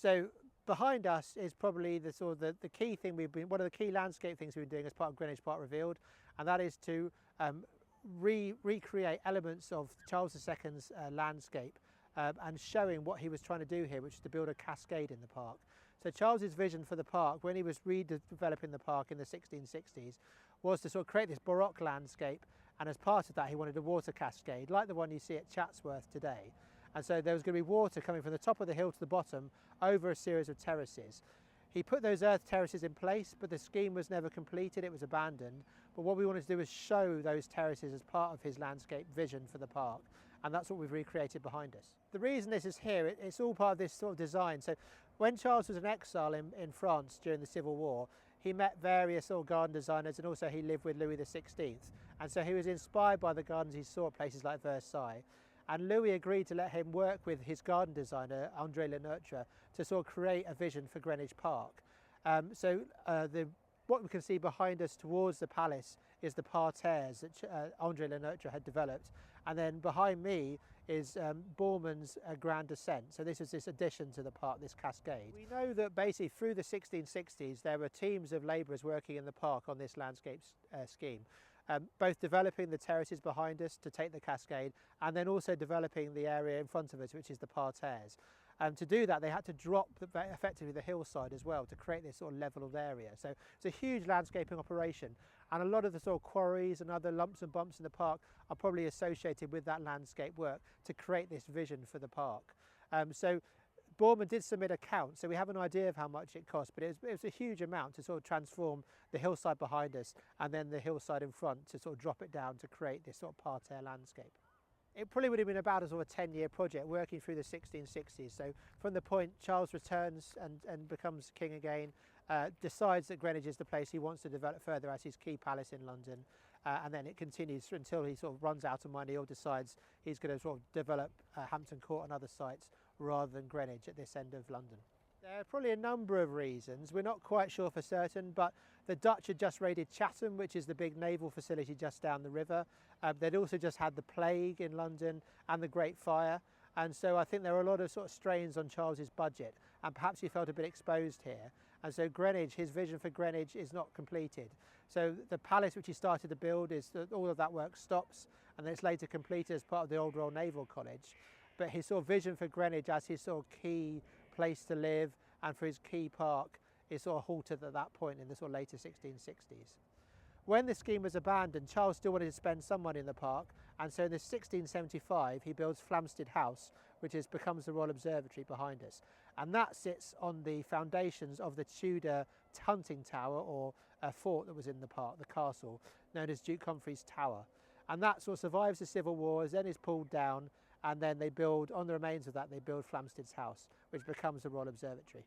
So behind us is probably the sort of the key thing one of the key landscape things we've been doing as part of Greenwich Park Revealed, and that is to recreate elements of Charles II's landscape and showing what he was trying to do here, which is to build a cascade in the park. So Charles's vision for the park, when he was redeveloping the park in the 1660s, was to sort of create this Baroque landscape, and as part of that he wanted a water cascade like the one you see at Chatsworth today. And so there was going to be water coming from the top of the hill to the bottom over a series of terraces. He put those earth terraces in place, but the scheme was never completed, it was abandoned. But what we wanted to do was show those terraces as part of his landscape vision for the park, and that's what we've recreated behind us. The reason this is here, it's all part of this sort of design. So when Charles was in exile in France during the Civil War, he met various sort of garden designers, and also he lived with Louis XVI. And so he was inspired by the gardens he saw at places like Versailles. And Louis agreed to let him work with his garden designer, Andrew Mayfield, to sort of create a vision for Greenwich Park. What we can see behind us towards the palace is the parterres that Andrew Mayfield had developed. And then behind me is Borman's Grand Ascent. So this is this addition to the park, this cascade. We know that basically through the 1660s, there were teams of labourers working in the park on this landscape scheme. Both developing the terraces behind us to take the cascade, and then also developing the area in front of us, which is the parterres. To do that, they had to drop effectively the hillside as well to create this sort of levelled area. So it's a huge landscaping operation, and a lot of the sort of quarries and other lumps and bumps in the park are probably associated with that landscape work to create this vision for the park. So Borman did submit accounts, so we have an idea of how much it cost, but it was a huge amount to sort of transform the hillside behind us and then the hillside in front to sort of drop it down to create this sort of parterre landscape. It probably would have been about a sort of 10-year project working through the 1660s. So from the point Charles returns and becomes king again, decides that Greenwich is the place he wants to develop further as his key palace in London, and then it continues until he sort of runs out of money or decides he's going to sort of develop Hampton Court and other sites rather than Greenwich at this end of London. There are probably a number of reasons. We're not quite sure for certain, but the Dutch had just raided Chatham, which is the big naval facility just down the river. They'd also just had the plague in London and the Great Fire. And so I think there were a lot of sort of strains on Charles's budget, and perhaps he felt a bit exposed here. And so Greenwich, his vision for Greenwich is not completed. So the palace which he started to build, all of that work stops, and then it's later completed as part of the Old Royal Naval College. But his sort of vision for Greenwich as his sort of key place to live and for his key park is sort of halted at that point in the sort of later 1660s. When the scheme was abandoned, Charles still wanted to spend some money in the park, and so in 1675 he builds Flamstead House, which becomes the Royal Observatory behind us. And that sits on the foundations of the Tudor hunting tower, or a fort that was in the park, the castle, known as Duke Humphrey's Tower. And that sort of survives the Civil Wars, then is pulled down, and then they build, on the remains of that, they build Flamstead's House, which becomes the Royal Observatory.